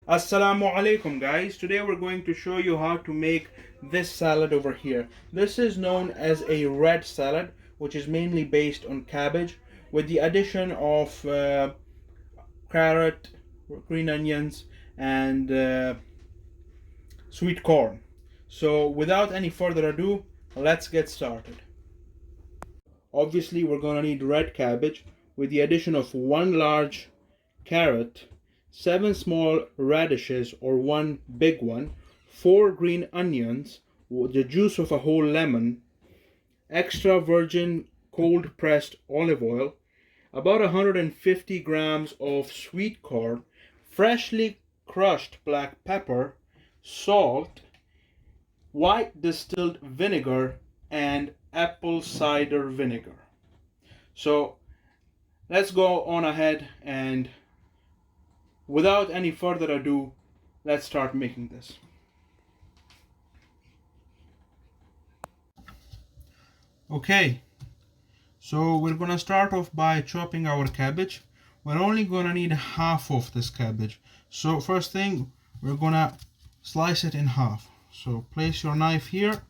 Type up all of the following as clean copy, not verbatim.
Assalamu alaikum guys. Today we're going to show you how to make this salad over here. This is known as a red salad, which is mainly based on cabbage with the addition of carrot, green onions and sweet corn. So without any further ado, let's get started. Obviously we're going to need red cabbage with the addition of one large carrot, 7 small radishes or one big one, 4 green onions, the juice of a whole lemon, extra virgin cold pressed olive oil, about 150 grams of sweet corn, freshly crushed black pepper, salt, white distilled vinegar, and apple cider vinegar. So let's go on ahead and without any further ado, let's start making this. Okay, so we're gonna start off by chopping our cabbage. We're only gonna need half of this cabbage. So first thing, we're gonna slice it in half. So place your knife here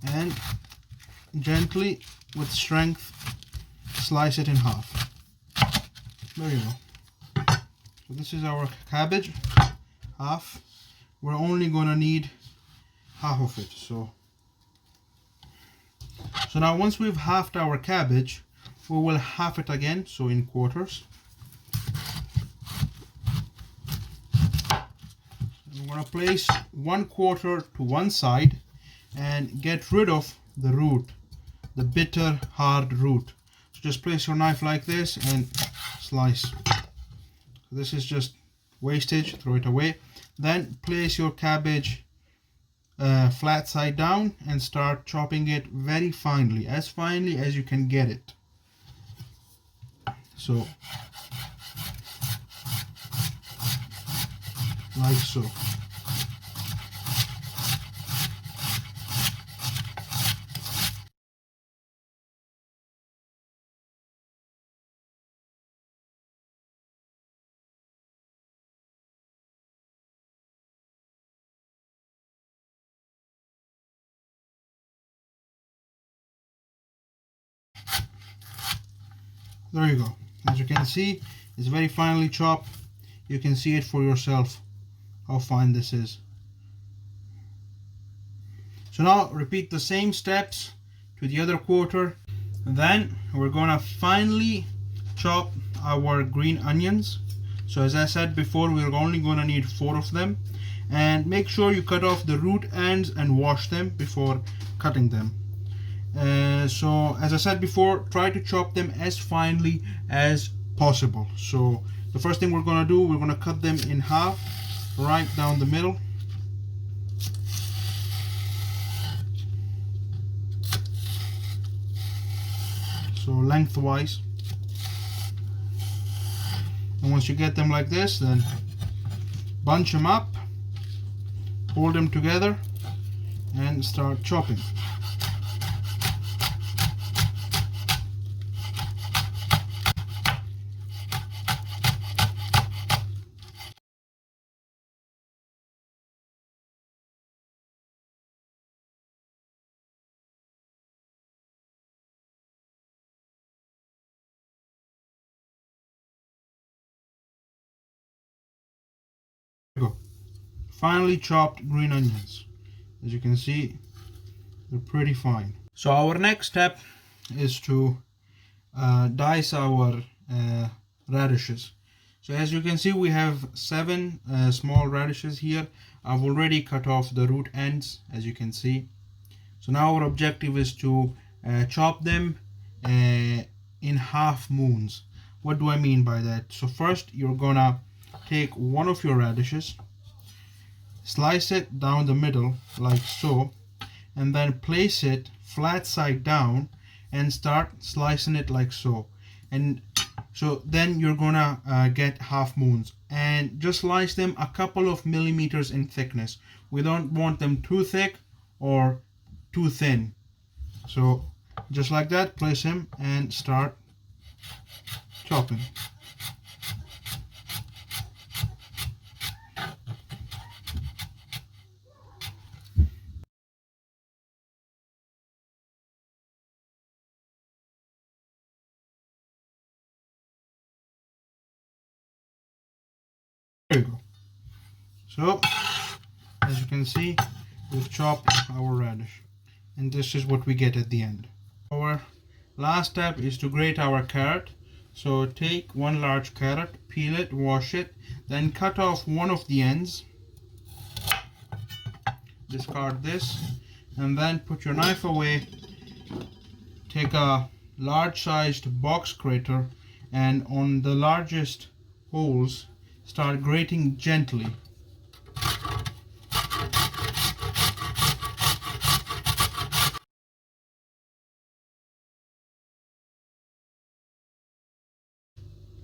and gently, with strength, slice it in half. There you go. So this is our cabbage, half. We're only gonna need half of it. So now once we've halved our cabbage, we will half it again, so in quarters. We're gonna place 1/4 to one side and get rid of the root, the bitter hard root. So just place your knife like this and slice. This is just wastage, throw it away. Then place your cabbage flat side down and start chopping it very finely as you can get it. So like so. There you go. As you can see, it's very finely chopped. You can see it for yourself how fine this is. So now repeat the same steps to the other quarter. Then we're gonna finely chop our green onions. So as I said before, we're only gonna need 4 of them. And make sure you cut off the root ends and wash them before cutting them. So as I said before, try to chop them as finely as possible. So the first thing we're going to do, we're going to cut them in half, right down the middle. So lengthwise. And once you get them like this, then bunch them up, hold them together and start chopping. Go. Finely chopped green onions. As you can see, they're pretty fine. So our next step is to dice our radishes. So as you can see, we have 7 small radishes here. I've already cut off the root ends, as you can see. So now our objective is to chop them in half moons. What do I mean by that? So first you're gonna take one of your radishes, slice it down the middle like so, and then place it flat side down and start slicing it like so. And so then you're gonna get half moons, and just slice them a couple of millimeters in thickness. We don't want them too thick or too thin. So just like that, place him and start chopping. So, as you can see, we've chopped our radish. And this is what we get at the end. Our last step is to grate our carrot. So take one large carrot, peel it, wash it, then cut off one of the ends. Discard this, and then put your knife away. Take a large sized box grater, and on the largest holes, start grating gently.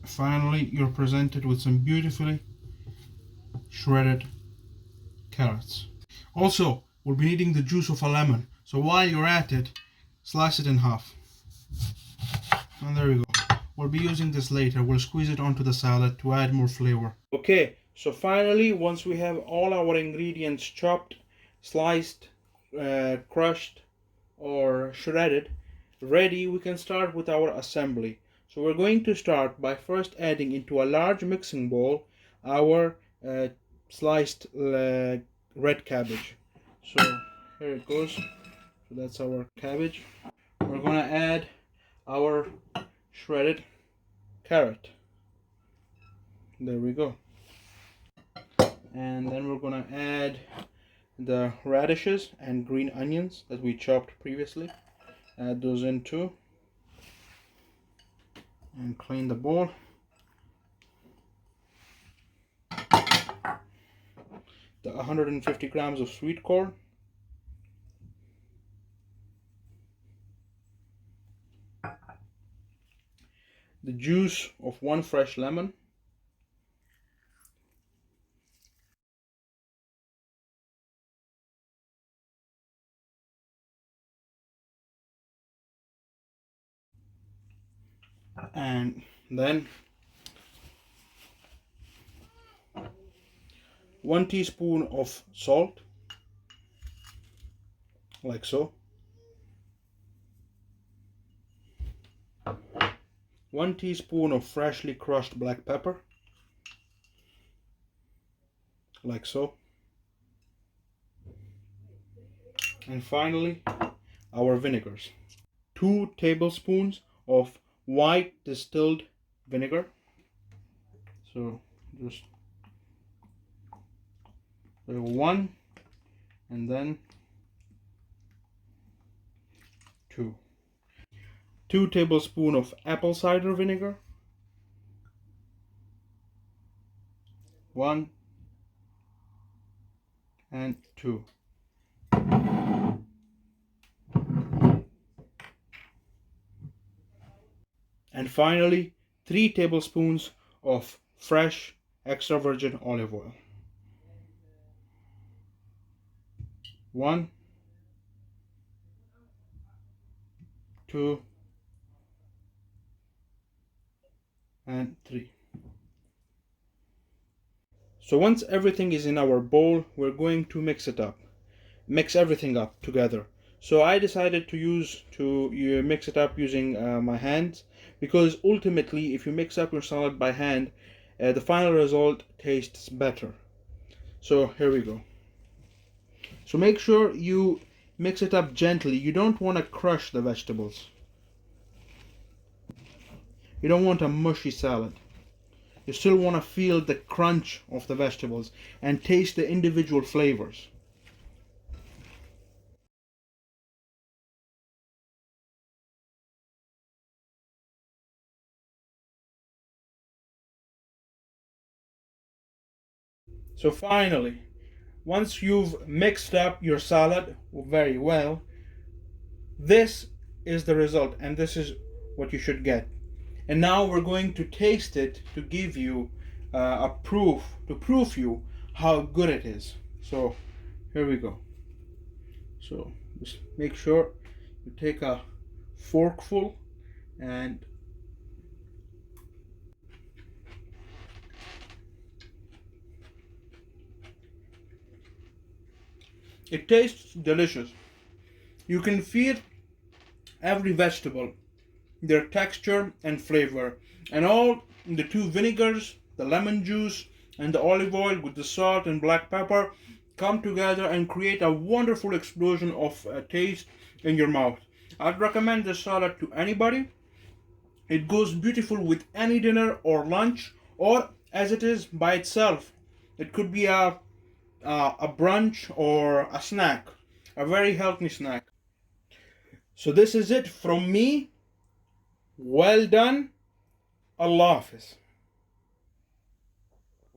Finally, you're presented with some beautifully shredded carrots. Also, we'll be needing the juice of a lemon, so while you're at it, slice it in half. And there we go. We'll be using this later. We'll squeeze it onto the salad to add more flavor. Okay, so finally, once we have all our ingredients chopped, sliced, crushed, or shredded, ready, we can start with our assembly. So we're going to start by first adding into a large mixing bowl our sliced red cabbage. So here it goes. So that's our cabbage. We're gonna add our shredded carrot. There we go. And then we're gonna add the radishes and green onions that we chopped previously. Add those in too. And clean the bowl. The 150 grams of sweet corn. The juice of one fresh lemon. And then 1 teaspoon of salt, like so. 1 teaspoon of freshly crushed black pepper, like so. And finally, our vinegars. 2 tablespoons of white distilled vinegar. So just 1 and then 2. 2 tablespoons of apple cider vinegar. 1 and 2. And finally, 3 tablespoons of fresh extra virgin olive oil. 1, 2, and 3. So once everything is in our bowl, we're going to mix it up. Mix everything up together. So I decided to mix it up using my hands, because ultimately if you mix up your salad by hand, the final result tastes better. So here we go. So make sure you mix it up gently. You don't want to crush the vegetables. You don't want a mushy salad. You still want to feel the crunch of the vegetables and taste the individual flavors. So finally, once you've mixed up your salad very well, this is the result, and this is what you should get. And now we're going to taste it to give you to prove you how good it is. So here we go. So just make sure you take a forkful and it tastes delicious. You can feel every vegetable, their texture and flavor, and all the 2 vinegars, the lemon juice, and the olive oil with the salt and black pepper come together and create a wonderful explosion of taste in your mouth. I'd recommend this salad to anybody. It goes beautiful with any dinner or lunch, or as it is by itself. It could be a brunch or a snack, a very healthy snack. So this is it from me. Well done. Allah Hafiz.